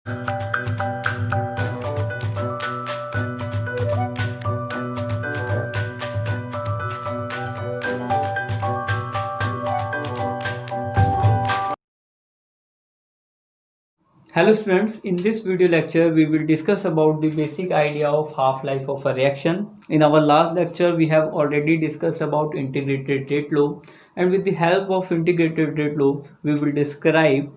Hello students, in this video lecture we will discuss about the basic idea of half-life of a reaction. In our last lecture we have already discussed about integrated rate law, and with the help of integrated rate law we will describe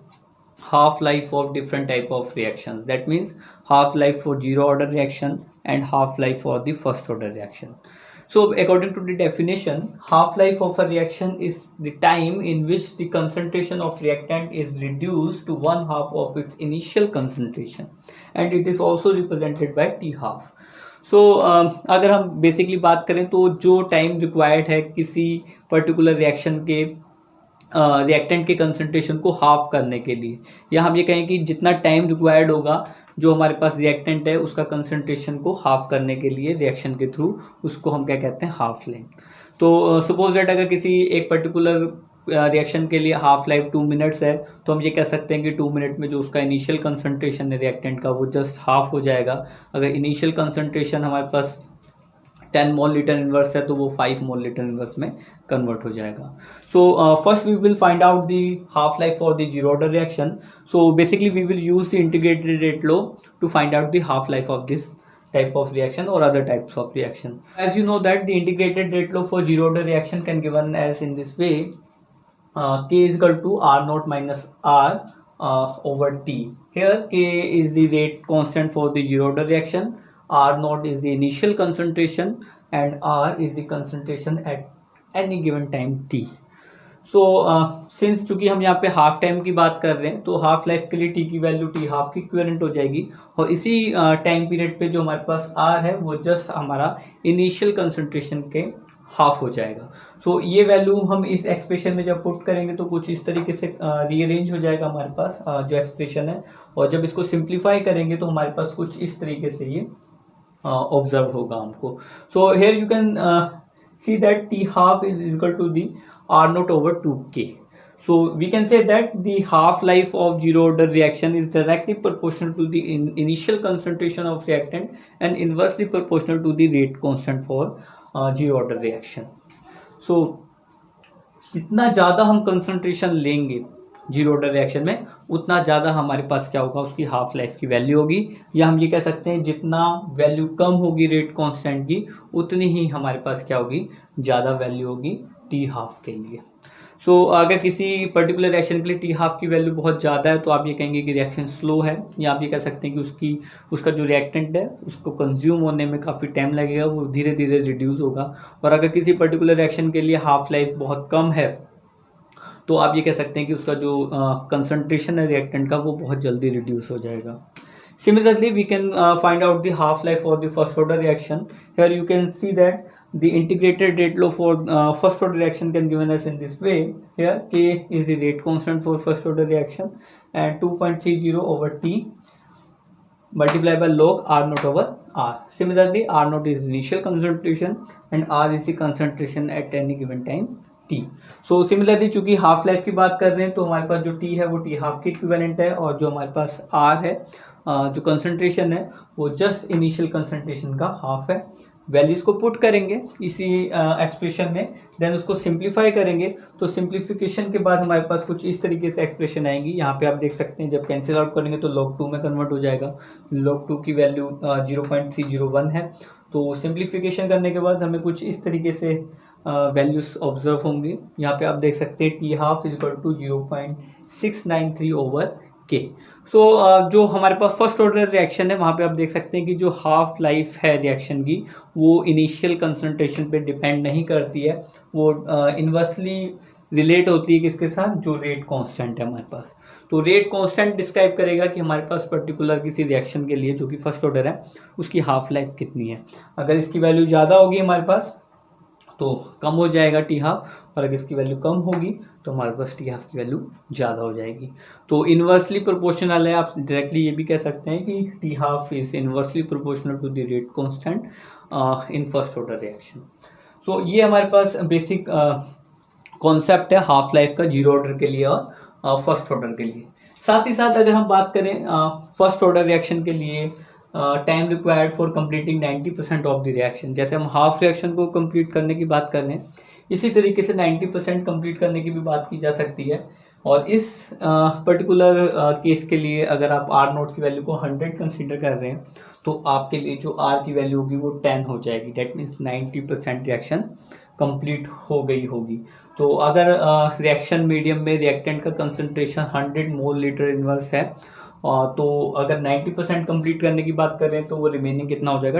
half-life of different type of reactions. That means half-life for zero order reaction and half-life for the first order reaction. So according to the definition, half-life of a reaction is the time in which the concentration of reactant is reduced to one half of its initial concentration, and it is also represented by T half. सो अगर हम basically बात करें तो जो time required है किसी particular reaction के reactant के कंसंट्रेशन को हाफ करने के लिए, या हम ये कहें कि जितना टाइम रिक्वायर्ड होगा जो हमारे पास रिएक्टेंट है उसका कंसंट्रेशन को हाफ करने के लिए रिएक्शन के थ्रू, उसको हम क्या कहते हैं, हाफ लेंथ. तो सपोज दैट अगर किसी एक पर्टिकुलर रिएक्शन के लिए हाफ लाइफ 2 मिनट्स है, तो हम ये कह सकते हैं कि 2 मिनट में जो उसका इनिशियल कंसंट्रेशन है रिएक्टेंट का वो जस्ट हाफ हो जाएगा. अगर इनिशियल कंसंट्रेशन हमारे पास 10 मोल लीटर इनवर्स है तो वो 5 मोल लीटर इनवर्स में कन्वर्ट हो जाएगा. So first we will find out the half life for the zero order reaction. So basically we will use the integrated rate law to find out the half life of this type of reaction or other types of reaction. As you know that the integrated rate law for zero order reaction can given as in this way: K is equal to R naught minus R over T. Here K is the rate constant for the zero order reaction, R naught is the initial concentration, and R is the concentration at any given time T. So since चूंकि हम यहाँ पे half time की बात कर रहे हैं तो हाफ लाइफ के लिए टी की वैल्यू टी हाफ की इक्विवेलेंट हो जाएगी, और इसी टाइम पीरियड पे जो हमारे पास आर है वो जस्ट हमारा इनिशियल कंसंट्रेशन के हाफ हो जाएगा. सो ये वैल्यू हम इस एक्सप्रेशन में जब पुट करेंगे तो कुछ इस तरीके से रीअरेंज हो जाएगा हमारे पास जो एक्सप्रेशन है, और जब इसको सिंप्लीफाई करेंगे तो हमारे पास कुछ इस तरीके से ये ऑब्जर्व होगा हमको. So here you can see that T half is equal to the R naught over 2K. So we can say that the half life of zero order reaction is directly proportional to the initial concentration of reactant and inversely proportional to the rate constant for zero order reaction. So जितना ज़्यादा हम concentration लेंगे zero order reaction में उतना ज़्यादा हमारे पास क्या होगा, उसकी हाफ लाइफ की वैल्यू होगी, या हम ये कह सकते हैं जितना वैल्यू कम होगी रेट कांस्टेंट की उतनी ही हमारे पास क्या होगी, ज़्यादा वैल्यू होगी टी हाफ के लिए. सो अगर किसी पर्टिकुलर रिएक्शन के लिए टी हाफ की वैल्यू बहुत ज़्यादा है तो आप ये कहेंगे कि रिएक्शन स्लो है, या आप ये कह सकते हैं कि उसका जो रिएक्टेंट है उसको कंज्यूम होने में काफ़ी टाइम लगेगा, वो धीरे धीरे रिड्यूस होगा. और अगर किसी पर्टिकुलर रिएक्शन के लिए हाफ लाइफ बहुत कम है तो आप ये कह सकते हैं कि उसका जो कंसंट्रेशन है रिएक्टेंट का वो बहुत जल्दी रिड्यूस हो जाएगा. Similarly, we can find out the half life for the first order reaction. Here you can see that the integrated rate law for first order reaction can given us in this way. Here K is the rate constant for first order reaction, and 2.30 over T multiplied by log R naught over R. Similarly, R naught is initial concentration and R is the concentration at any given time T. So similarly चूंकि half life की बात कर रहे हैं तो हमारे पास जो T है वो T हाफ की इक्विवेलेंट है, और जो हमारे पास R है जो कंसंट्रेशन है वो जस्ट इनिशियल कंसंट्रेशन का हाफ है. वैल्यूज को पुट करेंगे इसी एक्सप्रेशन में, देन उसको सिंप्लीफाई करेंगे, तो सिंप्लीफिकेशन के बाद हमारे पास कुछ इस तरीके से एक्सप्रेशन आएंगी. यहाँ पे आप देख सकते हैं जब कैंसिल आउट करेंगे तो log 2 में कन्वर्ट हो जाएगा. log 2 की वैल्यू 0.301 है, तो सिंप्लीफिकेशन करने के बाद हमें कुछ इस तरीके से वैल्यूज ऑब्जर्व होंगी. यहाँ पे आप देख सकते हैं t half is equal to 0.693 over k. So जो हमारे पास फर्स्ट ऑर्डर रिएक्शन है वहाँ पे आप देख सकते हैं कि जो हाफ लाइफ है रिएक्शन की वो इनिशियल कंसंट्रेशन पे डिपेंड नहीं करती है, वो इन्वर्सली रिलेट होती है किसके साथ, जो रेट कांस्टेंट है हमारे पास. तो रेट कांस्टेंट डिस्क्राइब करेगा कि हमारे पास पर्टिकुलर किसी रिएक्शन के लिए जो कि फर्स्ट ऑर्डर है उसकी हाफ लाइफ कितनी है. अगर इसकी वैल्यू ज़्यादा होगी हमारे पास तो कम हो जाएगा टी हाफ, और अगर इसकी वैल्यू कम होगी तो हमारे पास टी हाफ की वैल्यू ज़्यादा हो जाएगी. तो इन्वर्सली प्रोपोर्शनल है, आप डायरेक्टली ये भी कह सकते हैं कि t half is inversely proportional to the rate constant in first order reaction. तो ये हमारे पास बेसिक कॉन्सेप्ट है हाफ लाइफ का जीरो ऑर्डर के लिए और फर्स्ट ऑर्डर के लिए. साथ ही साथ अगर हम बात करें फर्स्ट ऑर्डर रिएक्शन के लिए time required for completing 90% of the reaction, जैसे हम हाफ रिएक्शन को कंप्लीट करने की बात कर रहे हैं, इसी तरीके से 90% कंप्लीट करने की भी बात की जा सकती है। और इस पर्टिकुलर केस के लिए अगर आप आर नोट की वैल्यू को 100 कंसीडर कर रहे हैं तो आपके लिए जो आर की वैल्यू होगी वो 10 हो जाएगी। दैट मीन्स 90% रिएक्शन कंप्लीट हो गई होगी। तो अगर रिएक्शन मीडियम में रिएक्टेंट का कंसंट्रेशन 100 मोल लीटर इनवर्स है तो अगर 90% कंप्लीट करने की बात करें तो वो रिमेनिंग कितना हो जाएगा,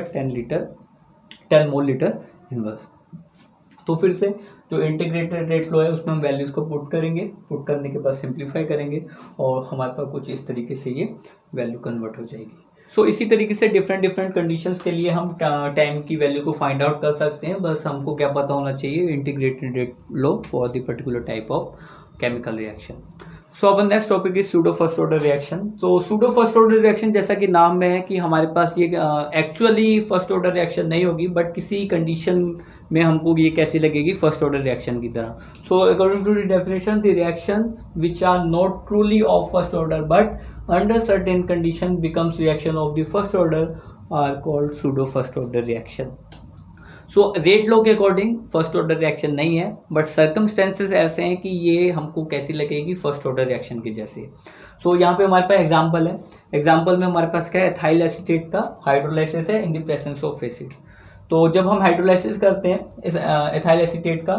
10 मोल लीटर इनवर्स। तो फिर से जो इंटीग्रेटेड रेट लो है उसमें हम वैल्यूज़ को पुट करेंगे, पुट करने के बाद सिंप्लीफाई करेंगे और हमारे पास कुछ इस तरीके से ये वैल्यू कन्वर्ट हो जाएगी। सो इसी तरीके से डिफरेंट कंडीशंस के लिए हम टाइम की वैल्यू को फाइंड आउट कर सकते हैं। बस हमको क्या पता होना चाहिए, integrated rate law for the particular type of chemical reaction. So अब next topic is pseudo first order reaction. तो सूडो फर्स्ट ऑर्डर रिएक्शन जैसा कि नाम में है कि हमारे पास ये एक्चुअली फर्स्ट ऑर्डर रिएक्शन नहीं होगी, बट किसी कंडीशन में हमको ये कैसी लगेगी, फर्स्ट ऑर्डर रिएक्शन की तरह। So according to the definition, the reactions which are not truly of first order but under certain condition becomes reaction of the first order are called pseudo first order reaction. So rate law के according first order reaction नहीं है, but circumstances ऐसे हैं कि ये हमको कैसी लगेगी, फर्स्ट ऑर्डर रिएक्शन की जैसे। सो यहाँ पे हमारे पास एग्जांपल है। एग्जांपल में हमारे पास क्या है, एथाइल एसीटेट का हाइड्रोलाइसिस है in the presence of acid. तो जब हम हाइड्रोलाइसिस करते हैं इस एथाइल एसीटेट का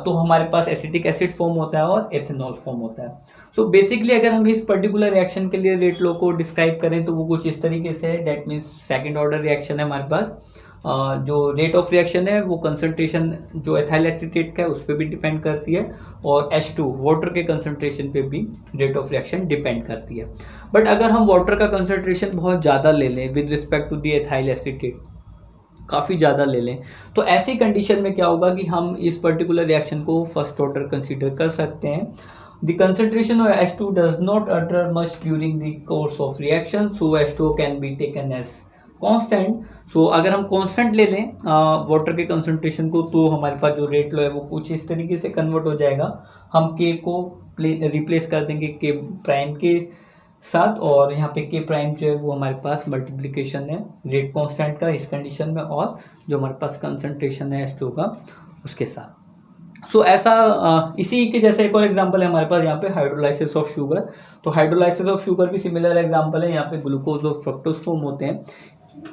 तो हमारे पास एसिटिक एसिड फॉर्म होता है और एथेनॉल फॉर्म होता है। सो बेसिकली अगर हम इस पर्टिकुलर रिएक्शन के लिए रेट लॉ को डिस्क्राइब करें तो वो कुछ इस तरीके से है। That means second order reaction है हमारे पास। जो रेट ऑफ रिएक्शन है वो कंसंट्रेशन जो एथाइल एसीटेट का है उस पर भी डिपेंड करती है और H2 वाटर के कंसंट्रेशन पे भी रेट ऑफ रिएक्शन डिपेंड करती है। बट अगर हम वाटर का कंसंट्रेशन बहुत ज़्यादा ले लें with respect to the ethyl acetate, काफ़ी ज़्यादा ले लें, तो ऐसी कंडीशन में क्या होगा कि हम इस पर्टिकुलर रिएक्शन को फर्स्ट ऑर्डर कंसीडर कर सकते हैं। The concentration of H2 does not alter much during the course of reaction, so H2 can be taken as constant. So अगर हम कांस्टेंट ले लें वाटर के कंसंट्रेशन को तो हमारे पास जो रेट लो है वो कुछ इस तरीके से कन्वर्ट हो जाएगा। हम के को रिप्लेस कर देंगे के प्राइम के साथ और यहाँ पे के प्राइम जो है वो हमारे पास मल्टीप्लिकेशन है रेट कांस्टेंट का इस कंडीशन में और जो हमारे पास कंसंट्रेशन है H2 का उसके साथ। सो ऐसा इसी के जैसे एक और एग्जांपल है हमारे पास यहाँ पे हाइड्रोलाइसिस ऑफ शुगर। तो हाइड्रोलाइसिस ऑफ शुगर भी सिमिलर एग्जांपल है। यहाँ पे ग्लूकोज और फ्रक्टोज फॉर्म होते हैं।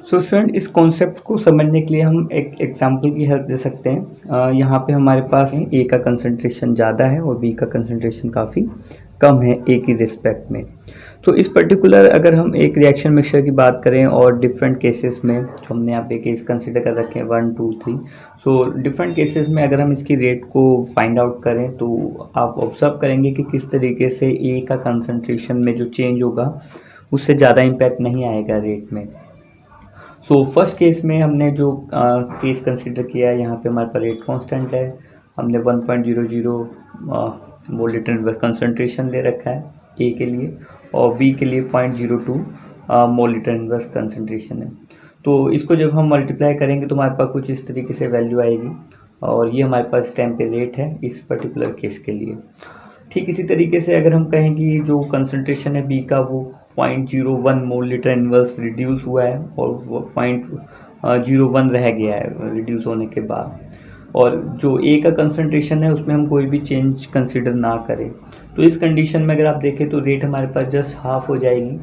सो स्टूडेंट इस कॉन्सेप्ट को समझने के लिए हम एक एग्जांपल की हेल्प ले सकते हैं। यहाँ पे हमारे पास ए का कंसंट्रेशन ज़्यादा है और बी का कंसंट्रेशन काफ़ी कम है ए की रिस्पेक्ट में। तो इस पर्टिकुलर अगर हम एक रिएक्शन मिक्सचर की बात करें और डिफरेंट केसेस में जो हमने यहाँ पे केस कंसिडर कर रखे हैं 1 2 3, सो डिफरेंट केसेस में अगर हम इसकी रेट को फाइंड आउट करें तो आप ऑब्जर्व करेंगे कि किस तरीके से ए का कंसंट्रेशन में जो चेंज होगा उससे ज़्यादा इम्पैक्ट नहीं आएगा रेट में। सो फर्स्ट केस में हमने जो केस कंसिडर किया है यहाँ पे हमारे पास रेट कांस्टेंट है, हमने 1.00 मोल लीटर इनवर्स कंसंट्रेशन ले रखा है ए के लिए और बी के लिए 0.02 मोल लीटर इनवर्स कंसंट्रेशन है। तो इसको जब हम मल्टीप्लाई करेंगे तो हमारे पास कुछ इस तरीके से वैल्यू आएगी और ये हमारे पास टाइम पे रेट है इस पर्टिकुलर केस के लिए। ठीक इसी तरीके से अगर हम कहें कि जो कंसंट्रेशन है बी का वो 0.01 मोल लीटर इनवर्स रिड्यूस हुआ है और वो 0.01 रह गया है रिड्यूस होने के बाद, और जो ए का कंसंट्रेशन है उसमें हम कोई भी चेंज कंसिडर ना करें, तो इस कंडीशन में अगर आप देखें तो रेट हमारे पास जस्ट हाफ हो जाएगी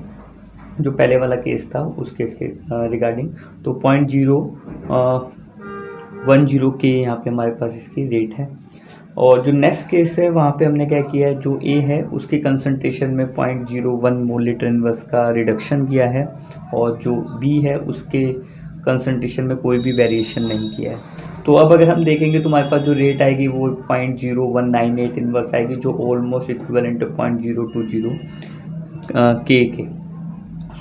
जो पहले वाला केस था उस केस के रिगार्डिंग। तो 0.010 के यहाँ पे हमारे पास इसकी रेट है। और जो नेक्स्ट केस है वहाँ पे हमने क्या किया है, जो ए है उसके कंसंट्रेशन में 0.01 मोल लीटर इनवर्स का रिडक्शन किया है और जो बी है उसके कंसंट्रेशन में कोई भी वेरिएशन नहीं किया है। तो अब अगर हम देखेंगे तो हमारे पास जो रेट आएगी वो 0.0198 इनवर्स आएगी जो ऑलमोस्ट इक्विवेलेंट 0.020 के।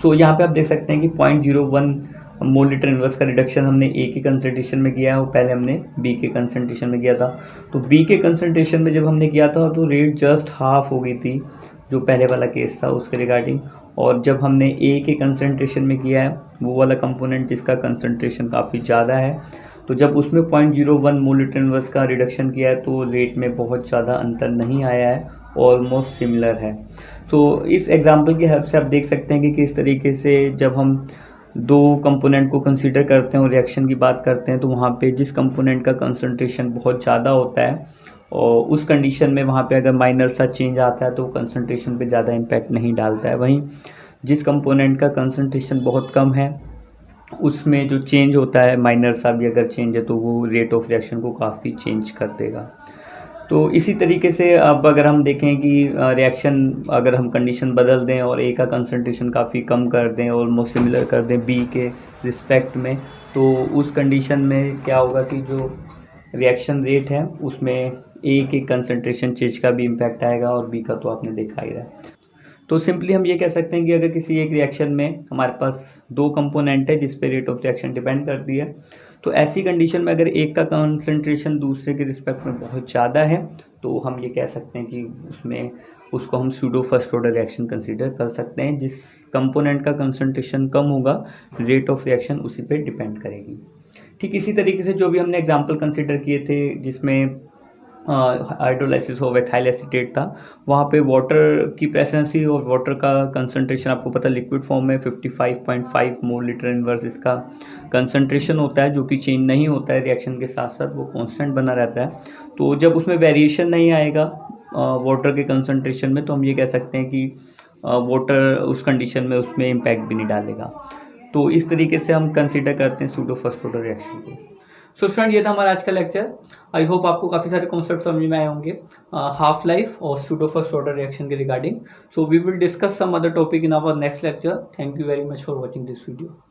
सो यहाँ पे आप देख सकते हैं कि 0.01 मोल लीटर इनवर्स का रिडक्शन हमने ए के कंसंट्रेशन में किया है और पहले हमने बी के कंसंट्रेशन में किया था। तो बी के कंसंट्रेशन में जब हमने किया था तो रेट जस्ट हाफ हो गई थी जो पहले वाला केस था उसके रिगार्डिंग, और जब हमने ए के कंसंट्रेशन में किया है वो वाला कंपोनेंट जिसका कंसंट्रेशन काफ़ी ज़्यादा है, तो जब उसमें 0.01 मोल लीटर इनवर्स का रिडक्शन किया है तो रेट में बहुत ज़्यादा अंतर नहीं आया है, ऑलमोस्ट सिमिलर है। तो इस एग्जांपल की हेल्प से आप देख सकते हैं कि किस तरीके से जब हम दो कंपोनेंट को कंसीडर करते हैं और रिएक्शन की बात करते हैं तो वहाँ पे जिस कंपोनेंट का कंसंट्रेशन बहुत ज़्यादा होता है और उस कंडीशन में वहाँ पे अगर माइनर सा चेंज आता है तो कंसंट्रेशन पे ज़्यादा इम्पैक्ट नहीं डालता है। वहीं जिस कंपोनेंट का कंसंट्रेशन बहुत कम है उसमें जो चेंज होता है माइनर सा भी अगर चेंज है तो वो रेट ऑफ रिएक्शन को काफ़ी चेंज कर देगा। तो इसी तरीके से अब अगर हम देखें कि रिएक्शन अगर हम कंडीशन बदल दें और ए का कंसंट्रेशन काफ़ी कम कर दें ऑलमोस्ट सिमिलर कर दें बी के रिस्पेक्ट में, तो उस कंडीशन में क्या होगा कि जो रिएक्शन रेट है उसमें ए के कंसंट्रेशन चेंज का भी इम्पैक्ट आएगा और बी का तो आपने देखा ही रहा। तो सिंपली हम ये कह सकते हैं कि अगर किसी एक रिएक्शन में हमारे पास दो कंपोनेंट है जिस पे रेट ऑफ रिएक्शन डिपेंड करती है, तो ऐसी कंडीशन में अगर एक का कंसंट्रेशन दूसरे के रिस्पेक्ट में बहुत ज़्यादा है तो हम ये कह सकते हैं कि उसको हम pseudo first order reaction consider कर सकते हैं। जिस कंपोनेंट का कंसंट्रेशन कम होगा रेट ऑफ रिएक्शन उसी पे डिपेंड करेगी। ठीक इसी तरीके से जो भी हमने एग्जांपल कंसीडर किए थे जिसमें हाइड्रोलाइसिस ऑफ एथाइल एसीटेट था, वहाँ पे वाटर की प्रेजेंस ही और वाटर का कंसंट्रेशन आपको पता लिक्विड फॉर्म में 55.5 मोल लीटर इनवर्स इसका कंसंट्रेशन होता है जो कि चेंज नहीं होता है रिएक्शन के साथ साथ, वो कांस्टेंट बना रहता है। तो जब उसमें वेरिएशन नहीं आएगा वाटर के कंसंट्रेशन में तो हम ये कह सकते हैं कि वाटर उस कंडीशन में उसमें इम्पैक्ट भी नहीं डालेगा। तो इस तरीके से हम कंसिडर करते हैं सूडो फर्स्ट ऑर्डर रिएक्शन को। सो स्टूडेंट ये था हमारा आज का लेक्चर। आई होप आपको काफ़ी सारे कॉन्सेप्ट समझ में आए होंगे हाफ लाइफ और सूडो फर्स्ट ऑर्डर रिएक्शन के regarding. So we will discuss some other topic in our next lecture. Thank you very much for watching this video.